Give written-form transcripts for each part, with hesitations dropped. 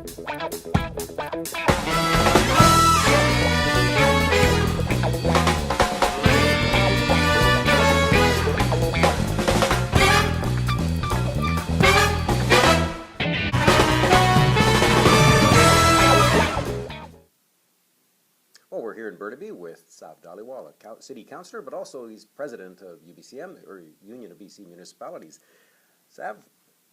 Well, we're here in Burnaby with Sav Dhaliwal, a city councillor, but also he's president of UBCM, or Union of BC Municipalities. Sav,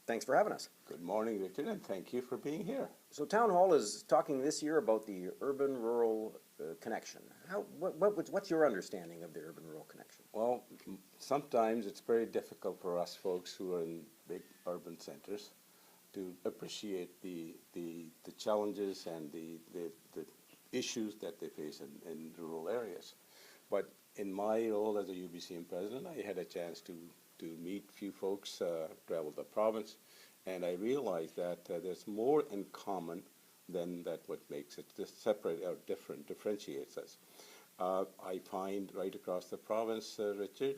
thanks for having us. Good morning, Richard, and thank you for being here. So Town Hall is talking this year about the urban-rural connection. What's your understanding of the urban-rural connection? Well, sometimes it's very difficult for us folks who are in big urban centers to appreciate the challenges and the issues that they face in rural areas. But in my role as a UBCM president, I had a chance to meet few folks, travel the province, and I realized that there's more in common than that what makes it separate or differentiates us. I find right across the province, Richard,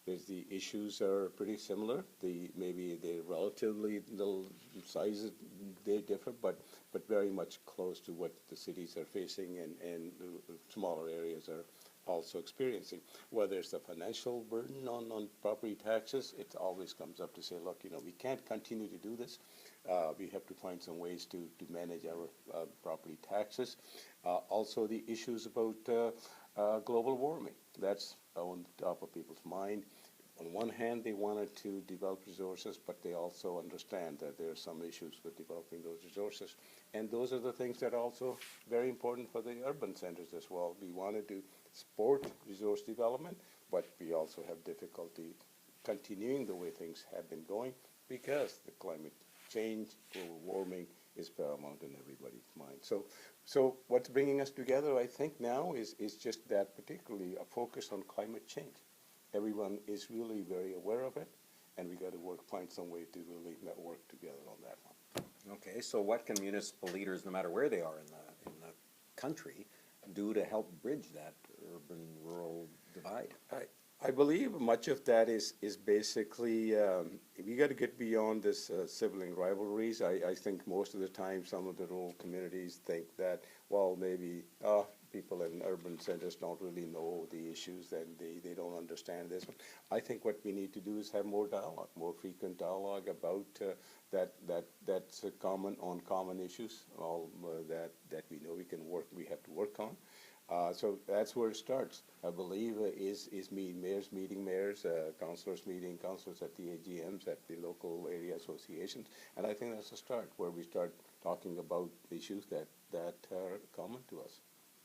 the issues are pretty similar. Maybe they're relatively little sizes, they differ, but very much close to what the cities are facing and smaller areas are also experiencing. Whether it's the financial burden on property taxes, it always comes up to say, look, we can't continue to do this. We have to find some ways to manage our property taxes. Also the issues about global warming. That's on top of people's mind. On one hand, they wanted to develop resources, but they also understand that there are some issues with developing those resources. And those are the things that are also very important for the urban centers as well. We wanted to support resource development, but we also have difficulty continuing the way things have been going because the climate change, global warming is paramount in everybody's mind. So what's bringing us together, I think, now is just that, particularly a focus on climate change. Everyone is really very aware of it, and we got to find some way to really work together on that one. Okay, so what can municipal leaders, no matter where they are in the country, do to help bridge that urban-rural divide? I believe much of that is basically, we got to get beyond this sibling rivalries. I think most of the time some of the rural communities think that, well, maybe people in urban centers don't really know the issues and they don't understand this one. I think what we need to do is have more dialogue, more frequent dialogue about that's common issues, all that we know we have to work on. So that's where it starts. I believe is mayors meeting mayors, councillors meeting councillors at the AGMs, at the local area associations, and I think that's a start where we start talking about issues that are common to us.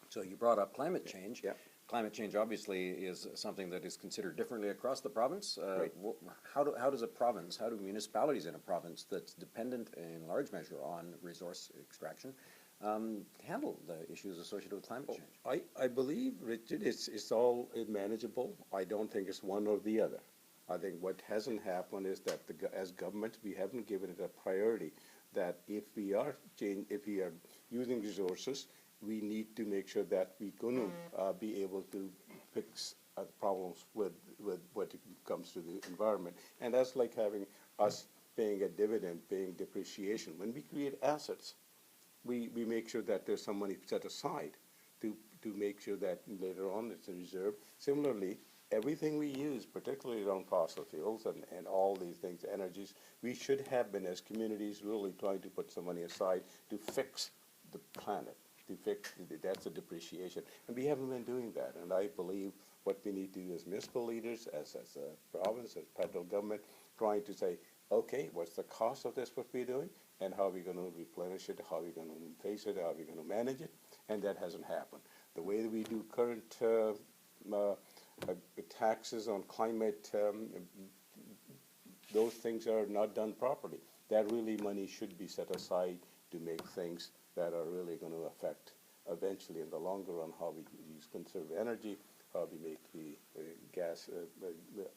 So you brought up climate change. Yeah. Climate change obviously is something that is considered differently across the province. Right. How do municipalities in a province that's dependent in large measure on resource extraction handle the issues associated with climate change? I believe, Richard, it's all manageable. I don't think it's one or the other. I think what hasn't happened is that as government, we haven't given it a priority that if we are using resources, we need to make sure that we're going to be able to fix problems with what it comes to the environment. And that's like having us paying a dividend, paying depreciation. When we create assets, we make sure that there's some money set aside to make sure that later on it's a reserve. Similarly, everything we use, particularly around fossil fuels and all these things, energies, we should have been as communities really trying to put some money aside to fix the planet. That's a depreciation, and we haven't been doing that. And I believe what we need to do as municipal leaders, as a province, as federal government, trying to say, okay, what's the cost of this, what we're doing, and how are we going to replenish it, how are we going to face it, how are we going to manage it, and that hasn't happened. The way that we do current taxes on climate, those things are not done properly. That really money should be set aside to make things that are really going to affect eventually in the longer run how we conserve energy, how we make the gas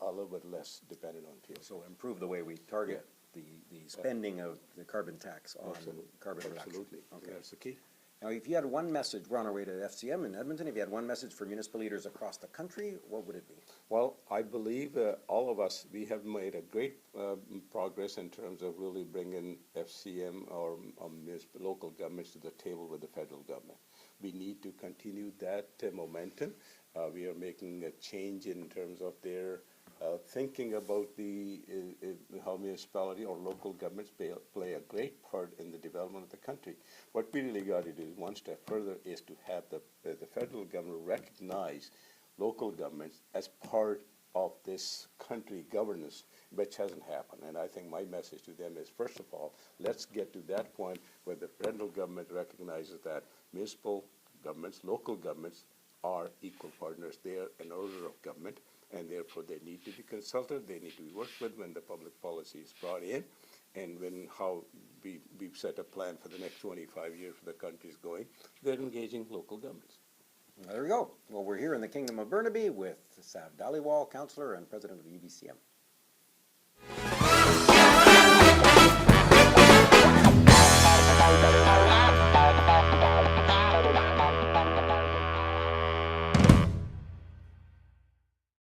a little bit less dependent on fuel. So improve the way we target the spending of the carbon tax on carbon reduction. Absolutely. Okay. That's the key. Now, if you had one message, we're on our way to FCM in Edmonton, if you had one message for municipal leaders across the country, what would it be? Well, I believe all of us, we have made a great progress in terms of really bringing FCM or municipal local governments to the table with the federal government. We need to continue that momentum. We are making a change in terms of their thinking about how municipality or local governments play a great part in the development of the country. What we really got to do one step further is to have the federal government recognize local governments as part of this country governance, which hasn't happened. And I think my message to them is, first of all, let's get to that point where the federal government recognizes that municipal governments, local governments are equal partners. They are an order of government, and therefore they need to be consulted, they need to be worked with when the public policy is brought in, and when how we've set a plan for the next 25 years for the country's going, they're engaging local governments. There we go. Well, we're here in the Kingdom of Burnaby with Sav Dhaliwal, Councillor and President of the UBCM.